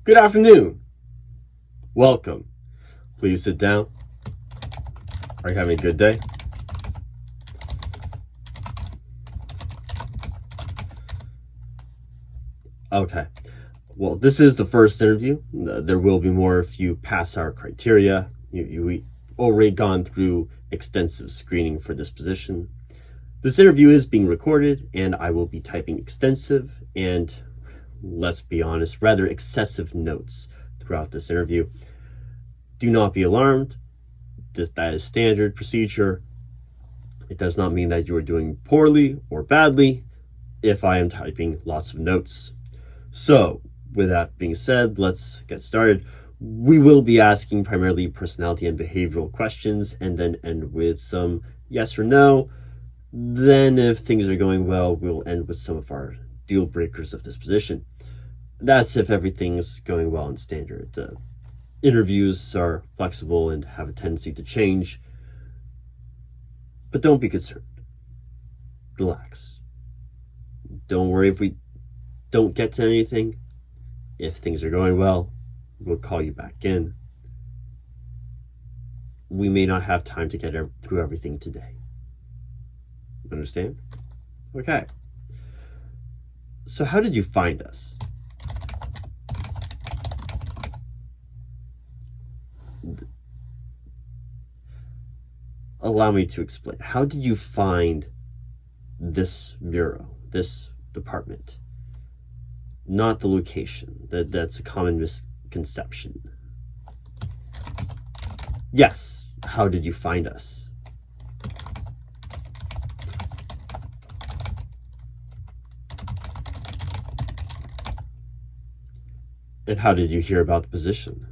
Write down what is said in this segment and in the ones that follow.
Good afternoon. Welcome. Please sit down. Are you having a good day? Okay. Well, this is the first interview. There will be more if you pass our criteria. You already gone through extensive screening for this position. This interview is being recorded, and I will be typing extensive and, let's be honest, rather excessive notes throughout this interview. Do not be alarmed. That is standard procedure. It does not mean that you are doing poorly or badly if I am typing lots of notes. So, with that being said, let's get started. We will be asking primarily personality and behavioral questions and then end with some yes or no. Then, if things are going well, we'll end with some of our deal breakers of this position. That's if everything's going well and standard. Interviews are flexible and have a tendency to change. But don't be concerned. Relax. Don't worry if we don't get to anything. If things are going well, we'll call you back in. We may not have time to get through everything today. Understand? Okay. So how did you find us? Allow me to explain. How did you find this bureau, this department? Not the location. That's a common misconception. Yes. How did you find us? And how did you hear about the position?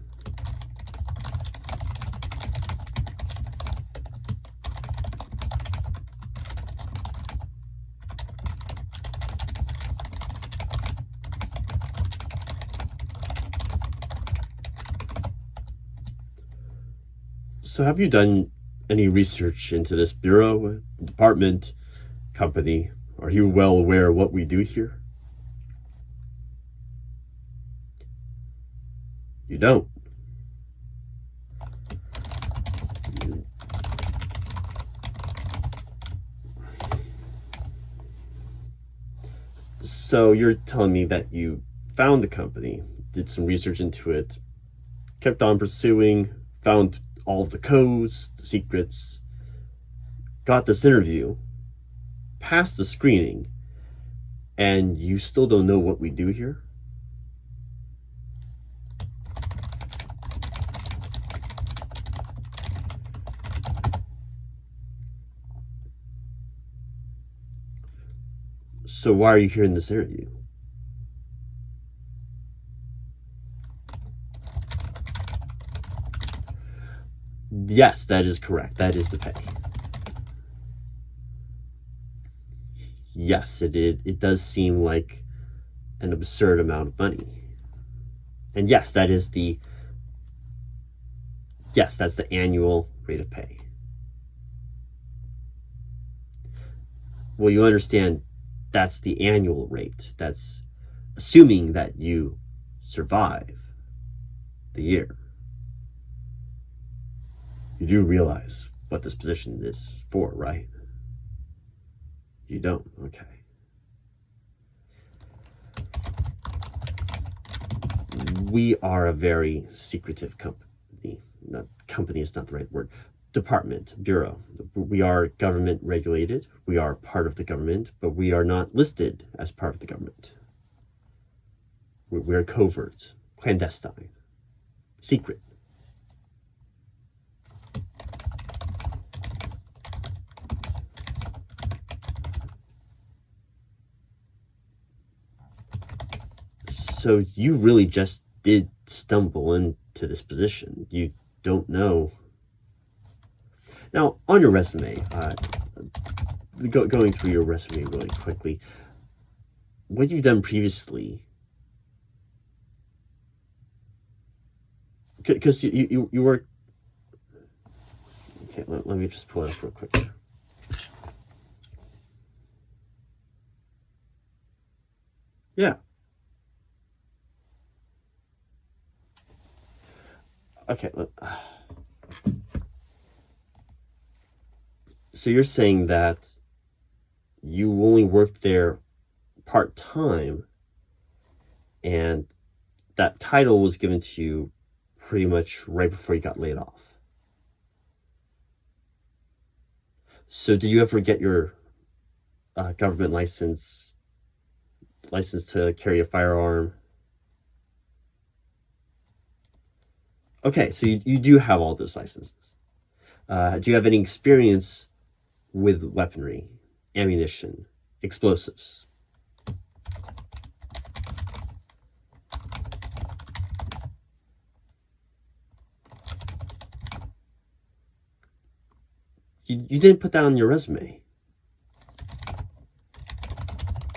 So have you done any research into this bureau, department, company? Are you well aware of what we do here? You don't. So you're telling me that you found the company, did some research into it, kept on pursuing, found all of the codes, the secrets, got this interview, passed the screening, and you still don't know what we do here? So why are you here in this interview? Yes, that is correct. That is the pay. Yes, it does seem like an absurd amount of money. And yes, that's the annual rate of pay. Well, you understand that's the annual rate. That's assuming that you survive the year. You do realize what this position is for, right? You don't? Okay. We are a very secretive company. Company is not the right word. Department, bureau. We are government regulated. We are part of the government, but we are not listed as part of the government. We're covert, clandestine, secret. So you really just did stumble into this position. You don't know. Now, on your resume, going through your resume really quickly, what you've done previously, because you work. Okay, let me just pull it up real quick. Yeah. Okay. So you're saying that you only worked there part-time, and that title was given to you pretty much right before you got laid off. So did you ever get your government license to carry a firearm? Okay, so you do have all those licenses. Do you have any experience with weaponry, ammunition, explosives? You didn't put that on your resume.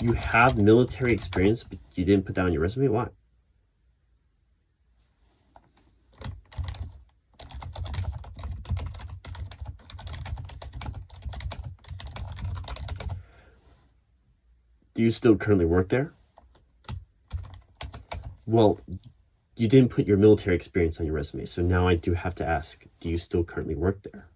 You have military experience, but you didn't put that on your resume? Why? Do you still currently work there? Well, you didn't put your military experience on your resume, so now I do have to ask, do you still currently work there?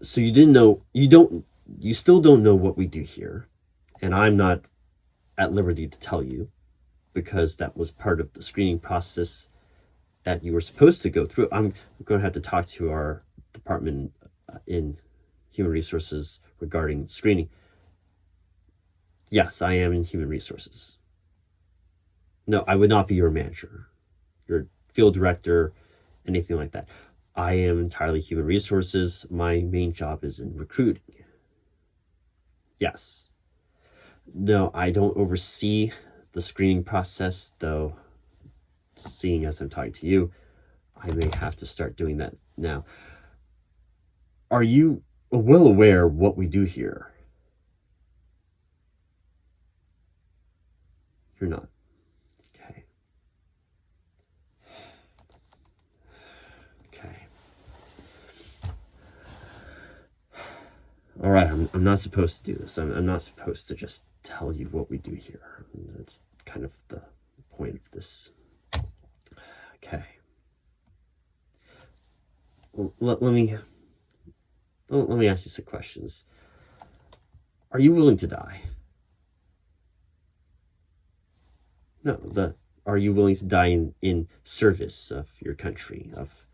So you still don't know what we do here, and I'm not at liberty to tell you because that was part of the screening process that you were supposed to go through. I'm going to have to talk to our department in human resources regarding screening. Yes, I am in human resources. No, I would not be your manager, your field director, anything like that. I am entirely human resources. My main job is in recruiting. Yes. No, I don't oversee the screening process, though, seeing as I'm talking to you, I may have to start doing that now. Are you well aware of what we do here? You're not. Okay. Okay. All right, I'm not supposed to do this. I'm not supposed to just tell you what we do here. That's kind of the point of this. Okay. Let me ask you some questions. Are you willing to die? No, are you willing to die in service of your country, of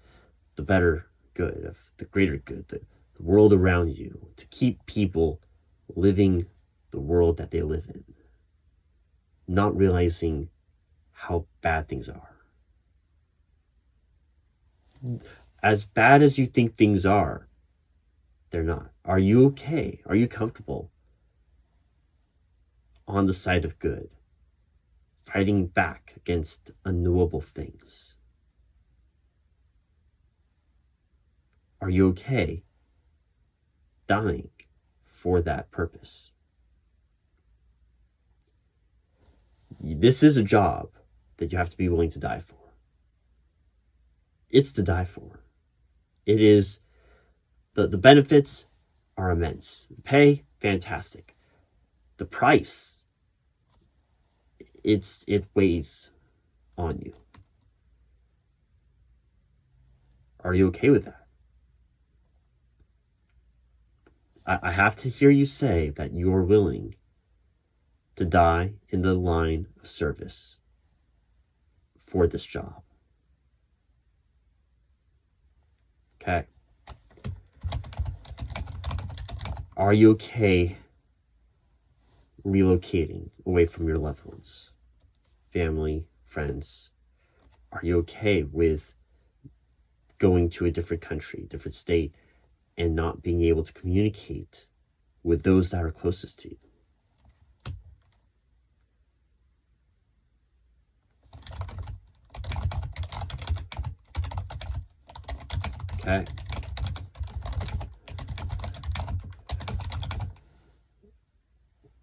the better good, of the greater good, the world around you, to keep people living the world that they live in, not realizing how bad things are? As bad as you think things are, they're not. Are you okay? Are you comfortable on the side of good, fighting back against unknowable things? Are you okay dying for that purpose? This is a job that you have to be willing to die for. It's to die for. It is, the benefits are immense. Pay, fantastic. The price, it weighs on you. Are you okay with that? I have to hear you say that you're willing to die in the line of service for this job. Okay. Are you okay relocating away from your loved ones, family, friends? Are you okay with going to a different country, different state, and not being able to communicate with those that are closest to you? Okay.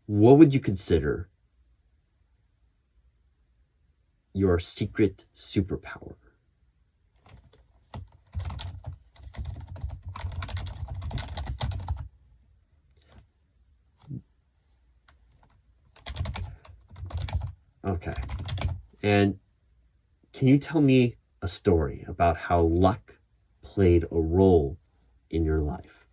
What would you consider your secret superpower? Okay. And can you tell me a story about how luck played a role in your life?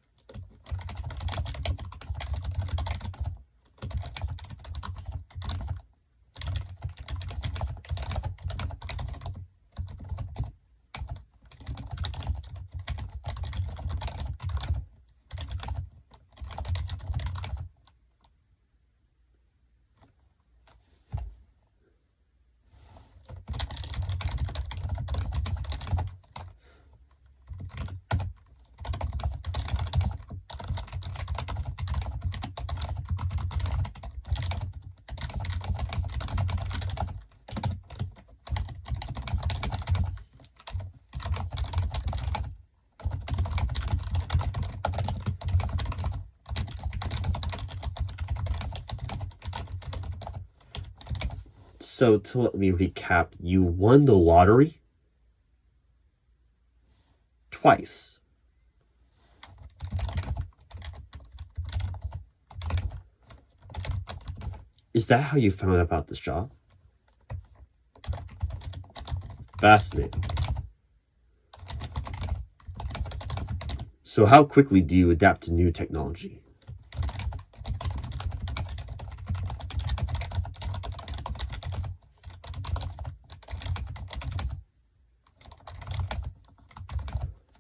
So to let me recap, you won the lottery twice. Is that how you found out about this job? Fascinating. So how quickly do you adapt to new technology?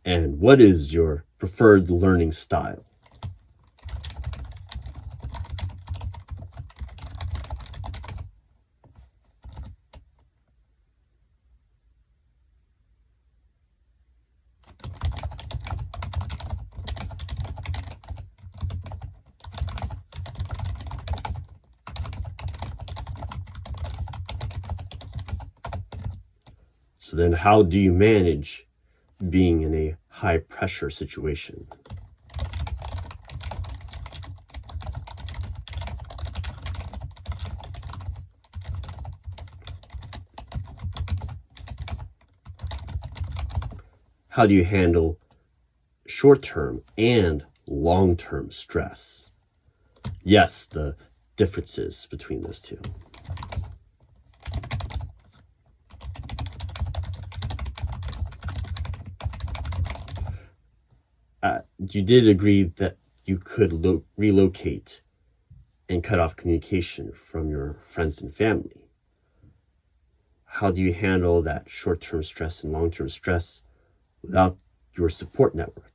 And what is your preferred learning style? So then how do you manage being in a high pressure situation? How do you handle short-term and long-term stress? Yes, the differences between those two. You did agree that you could relocate and cut off communication from your friends and family. How do you handle that short-term stress and long-term stress without your support network?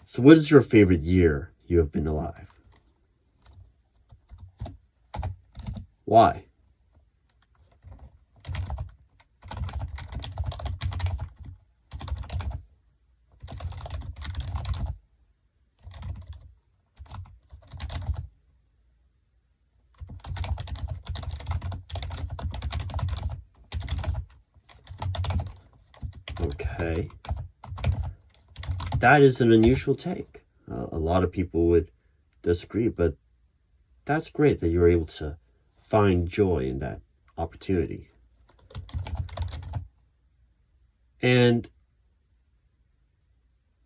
So what is your favorite year you have been alive? Why? Okay. That is an unusual take. A lot of people would disagree, but that's great that you're able to find joy in that opportunity. And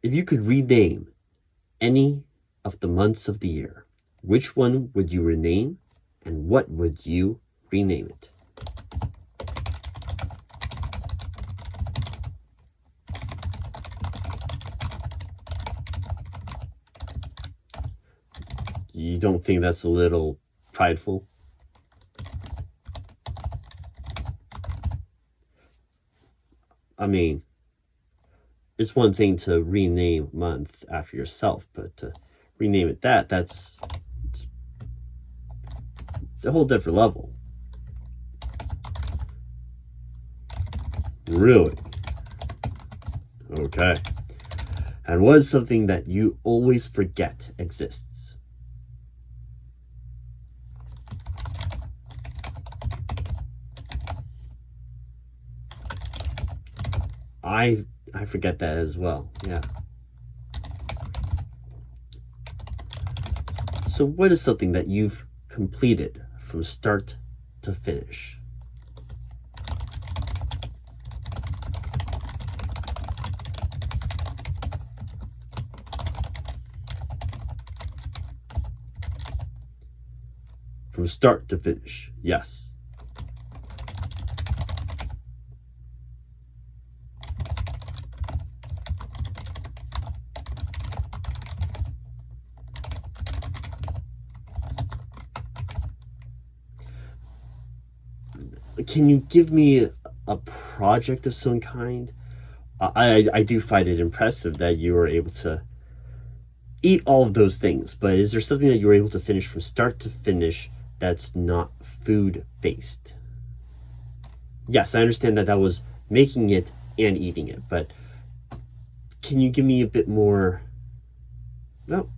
if you could rename any of the months of the year, which one would you rename and what would you rename it? You don't think that's a little prideful? I mean, it's one thing to rename a month after yourself, but to rename it that's a whole different level. Really? Okay. And what is something that you always forget exists? I forget that as well. Yeah. So what is something that you've completed from start to finish? From start to finish, yes. Can you give me a project of some kind? I do find it impressive that you were able to eat all of those things, but is there something that you were able to finish from start to finish that's not food based? Yes, I understand that that was making it and eating it, but can you give me a bit more? No,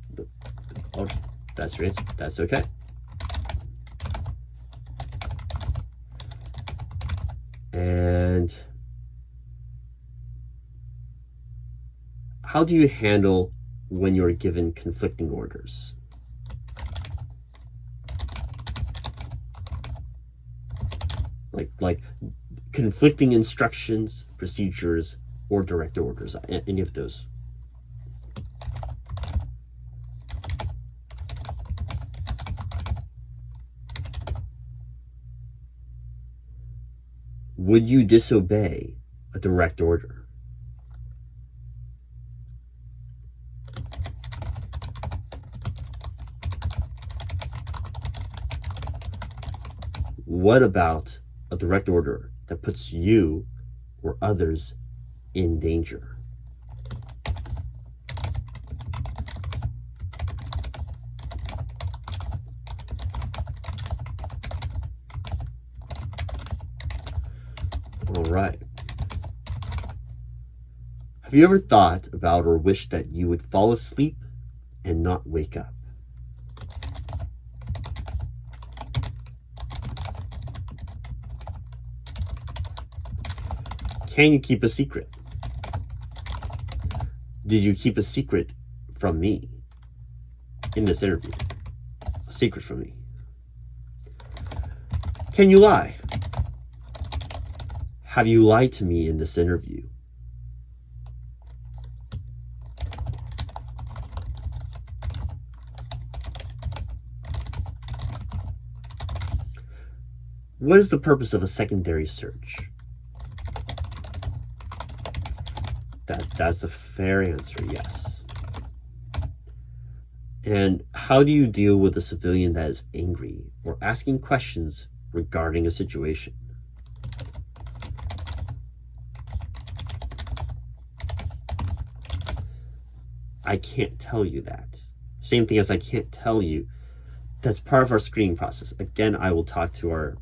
that's your answer. That's okay. And how do you handle when you're given conflicting orders? Like conflicting instructions, procedures, or direct orders, any of those. Would you disobey a direct order? What about a direct order that puts you or others in danger? All right. Have you ever thought about or wished that you would fall asleep and not wake up? Can you keep a secret? Did you keep a secret from me in this interview? A secret from me. Can you lie? Have you lied to me in this interview? What is the purpose of a secondary search? That's a fair answer, yes. And how do you deal with a civilian that is angry or asking questions regarding a situation? I can't tell you that. Same thing as I can't tell you. That's part of our screening process. Again, I will talk to our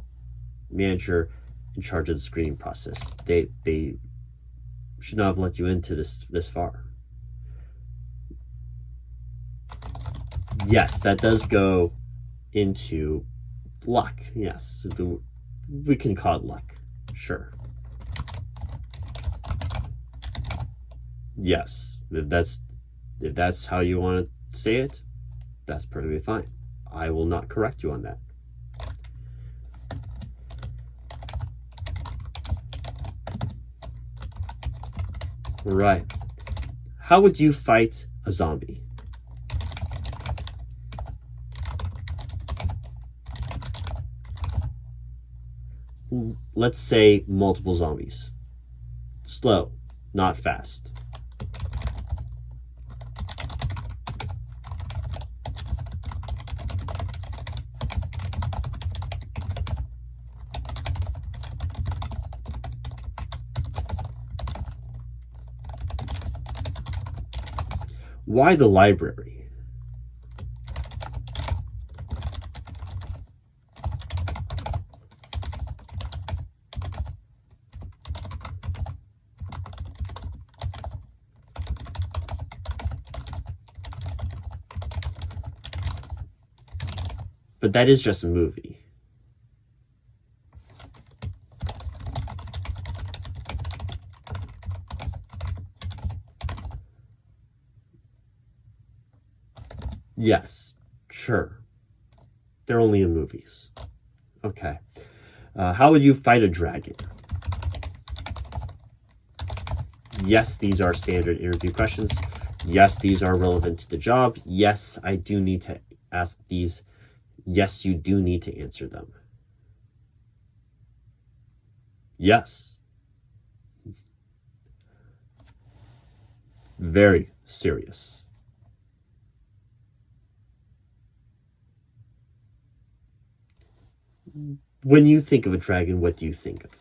manager in charge of the screening process. They should not have let you into this far. Yes, that does go into luck. Yes, we can call it luck. Sure. Yes, if that's how you want to say it, that's perfectly fine. I will not correct you on that. Right. How would you fight a zombie? Let's say multiple zombies. Slow, not fast. Why the library? But that is just a movie. Yes, Sure. They're only in movies. Okay. How would you fight a dragon? Yes, these are standard interview questions. Yes, these are relevant to the job. Yes, I do need to ask these. Yes, you do need to answer them. Yes. Very serious. When you think of a dragon, what do you think of?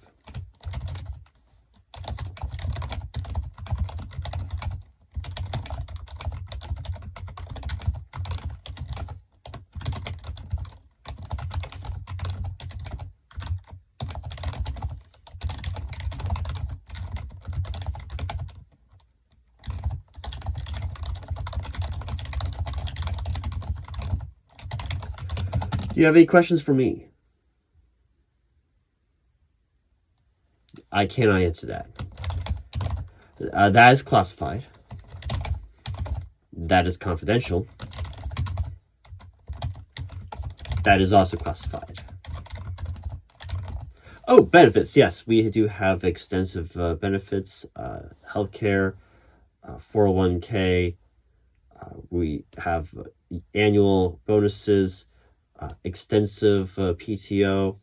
Do you have any questions for me? I cannot answer that. That is classified. That is confidential. That is also classified. Oh, benefits. Yes, we do have extensive benefits, healthcare, 401k. We have annual bonuses, extensive PTO.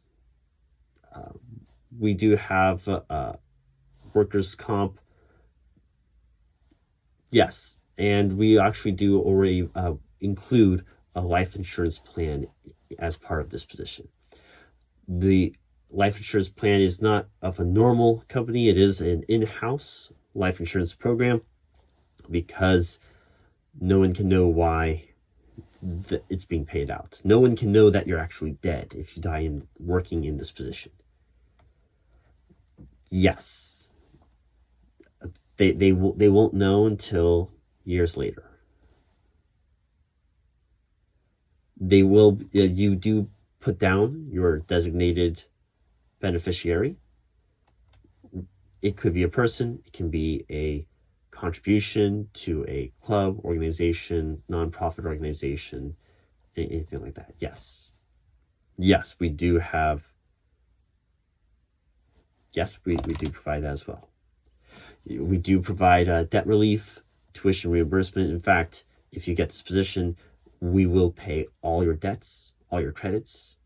We do have workers' comp. Yes, and we actually do already include a life insurance plan as part of this position. The life insurance plan is not of a normal company. It is an in-house life insurance program because no one can know why it's being paid out. No one can know that you're actually dead if you die in working in this position. Yes. They won't know until years later. They will. You do put down your designated beneficiary. It could be a person. It can be a contribution to a club, organization, nonprofit organization, anything like that. Yes. Yes, we do have. Yes, we do provide that as well. We do provide debt relief, tuition reimbursement. In fact, if you get this position, we will pay all your debts, all your credits.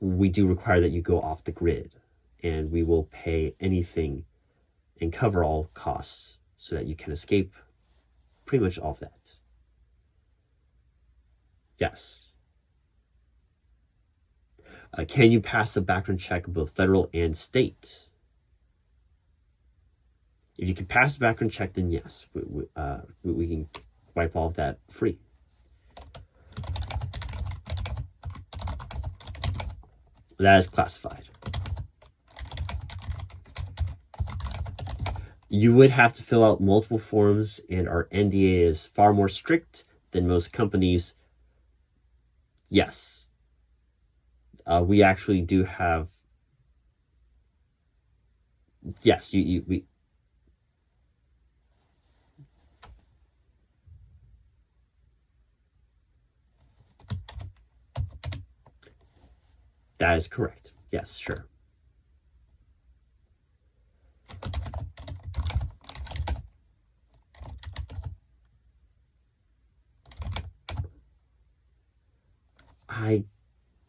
We do require that you go off the grid, and we will pay anything and cover all costs so that you can escape pretty much all of that. Yes. Can you pass a background check both federal and state? If you can pass a background check, then yes, we can wipe all of that free. That is classified. You would have to fill out multiple forms, and our NDA is far more strict than most companies. Yes. We actually do have. Yes, we. That is correct. Yes, sure. I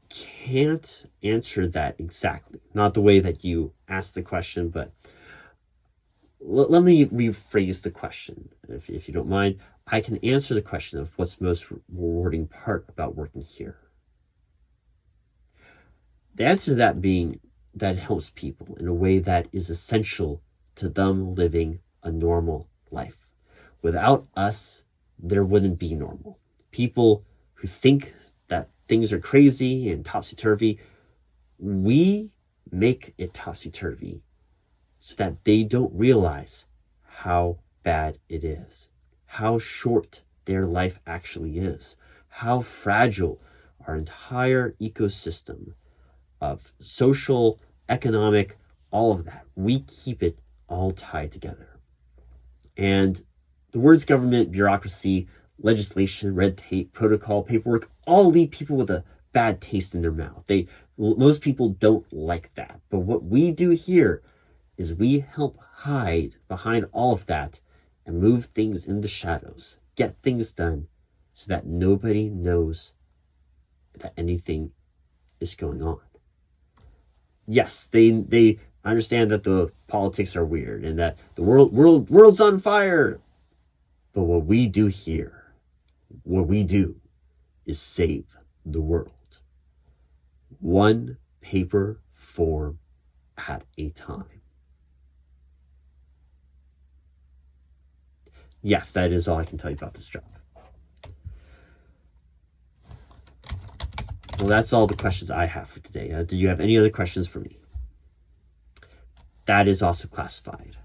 can't answer that exactly. Not the way that you asked the question, but let me rephrase the question, if you don't mind. I can answer the question of what's the most rewarding part about working here. The answer to that being that it helps people in a way that is essential to them living a normal life. Without us, there wouldn't be normal. People who think that things are crazy and topsy-turvy, we make it topsy-turvy so that they don't realize how bad it is, how short their life actually is, how fragile our entire ecosystem of social, economic, all of that. We keep it all tied together. And the words government, bureaucracy, legislation, red tape, protocol, paperwork, all leave people with a bad taste in their mouth. Most people don't like that. But what we do here is we help hide behind all of that and move things in the shadows, get things done so that nobody knows that anything is going on. Yes, they understand that the politics are weird and that the world's on fire. But what we do here, what we do is save the world. One paper form at a time. Yes, that is all I can tell you about this job. Well, that's all the questions I have for today. Do you have any other questions for me? That is also classified.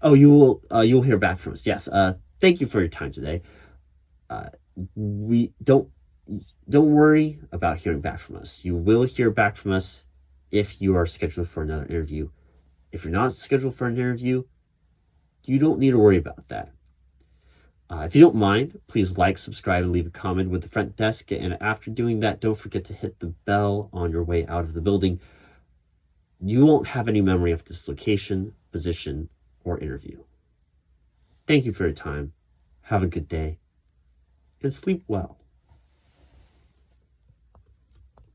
Oh, you'll hear back from us. Yes. Thank you for your time today. We don't worry about hearing back from us. You will hear back from us if you are scheduled for another interview. If you're not scheduled for an interview, you don't need to worry about that. If you don't mind, please like, subscribe, and leave a comment with the front desk. And after doing that, don't forget to hit the bell on your way out of the building. You won't have any memory of this location, position, or interview. Thank you for your time. Have a good day, and sleep well.